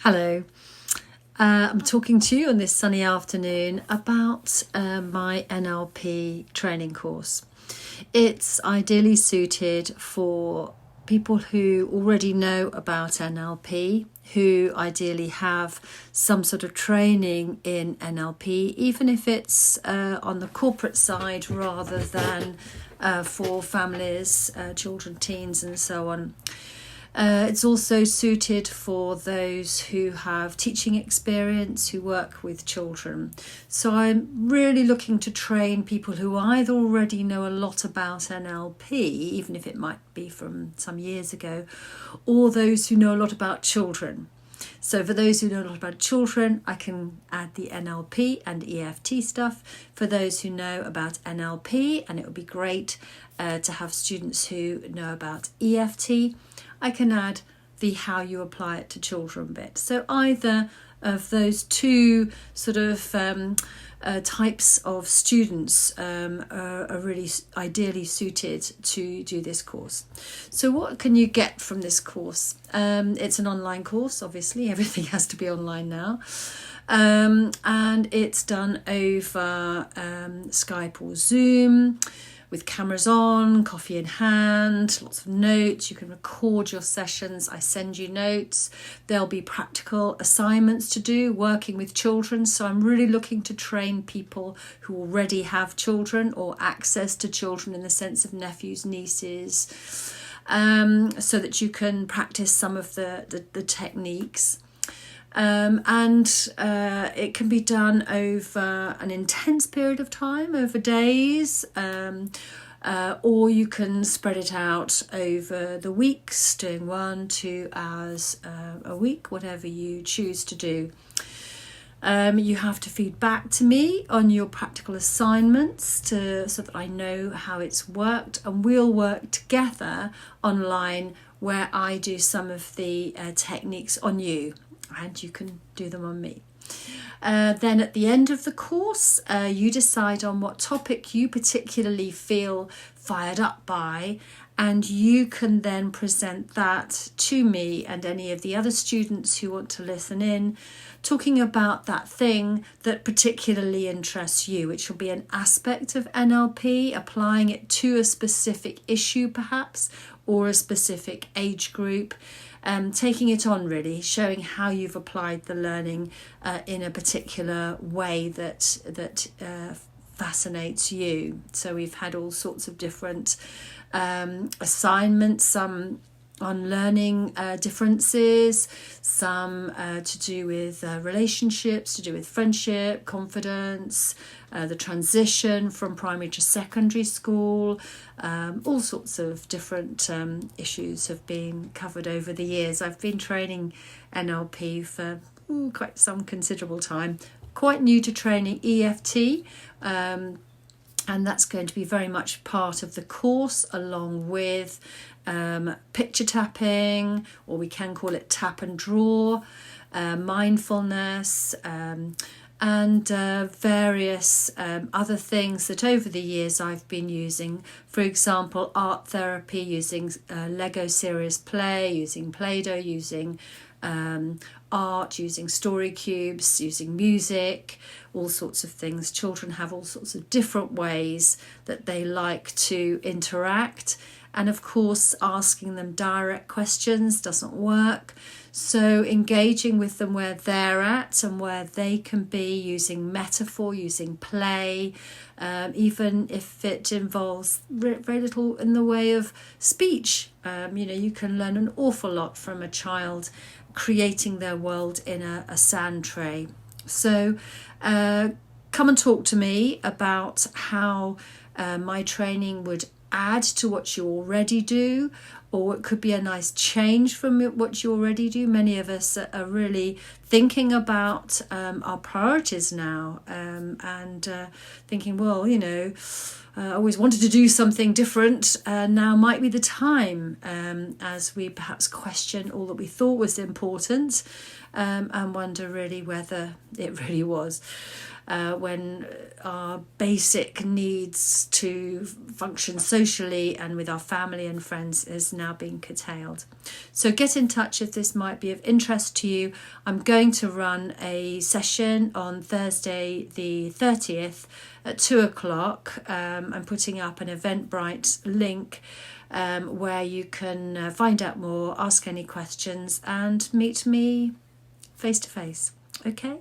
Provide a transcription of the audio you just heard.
Hello. I'm talking to you on this sunny afternoon about my NLP training course. It's ideally suited for people who already know about NLP, who ideally have some sort of training in NLP, even if it's on the corporate side rather than for families, children, teens and so on. It's also suited for those who have teaching experience, who work with children. So I'm really looking to train people who either already know a lot about NLP, even if it might be from some years ago, or those who know a lot about children. So for those who know a lot about children, I can add the NLP and EFT stuff. For those who know about NLP, and it would be great to have students who know about EFT, I can add the how you apply it to children bit. So either of those two sort of types of students are really ideally suited to do this course. So what can you get from this course? It's an online course, obviously. Everything has to be online now. And it's done over Skype or Zoom, with cameras on, coffee in hand, lots of notes. You can record your sessions. I send you notes. There'll be practical assignments to do, working with children. So I'm really looking to train people who already have children or access to children in the sense of nephews, nieces, so that you can practice some of the techniques. It can be done over an intense period of time, over days, or you can spread it out over the weeks, doing 1-2 hours a week, whatever you choose to do. You have to feed back to me on your practical assignments so that I know how it's worked, and we'll work together online where I do some of the techniques on you. And you can do them on me. Then at the end of the course, you decide on what topic you particularly feel fired up by, and you can then present that to me and any of the other students who want to listen in, talking about that thing that particularly interests you, which will be an aspect of NLP, applying it to a specific issue perhaps, or a specific age group. Taking it on really, showing how you've applied the learning in a particular way that fascinates you. So we've had all sorts of different assignments, some on learning differences, some to do with relationships, to do with friendship, confidence, the transition from primary to secondary school. All sorts of different issues have been covered over the years. I've been training NLP for quite some considerable time. Quite new to training EFT, and that's going to be very much part of the course, along with picture tapping, or we can call it tap and draw, mindfulness, and various other things that over the years I've been using. For example, art therapy, using Lego serious play, using Play-Doh, using art, using story cubes, using music, all sorts of things. Children have all sorts of different ways that they like to interact. And of course, asking them direct questions doesn't work. So engaging with them where they're at and where they can be, using metaphor, using play, even if it involves very little in the way of speech. You can learn an awful lot from a child creating their world in a sand tray. So come and talk to me about how my training would add to what you already do, or it could be a nice change from what you already do. Many of us are really thinking about our priorities now, and thinking, well, I always wanted to do something different, now might be the time, as we perhaps question all that we thought was important, and wonder really whether it really was. when our basic needs to function socially and with our family and friends is now being curtailed. So get in touch if this might be of interest to you. I'm going to run a session on Thursday the 30th at 2 o'clock. I'm putting up an Eventbrite link where you can find out more, ask any questions and meet me face to face. Okay?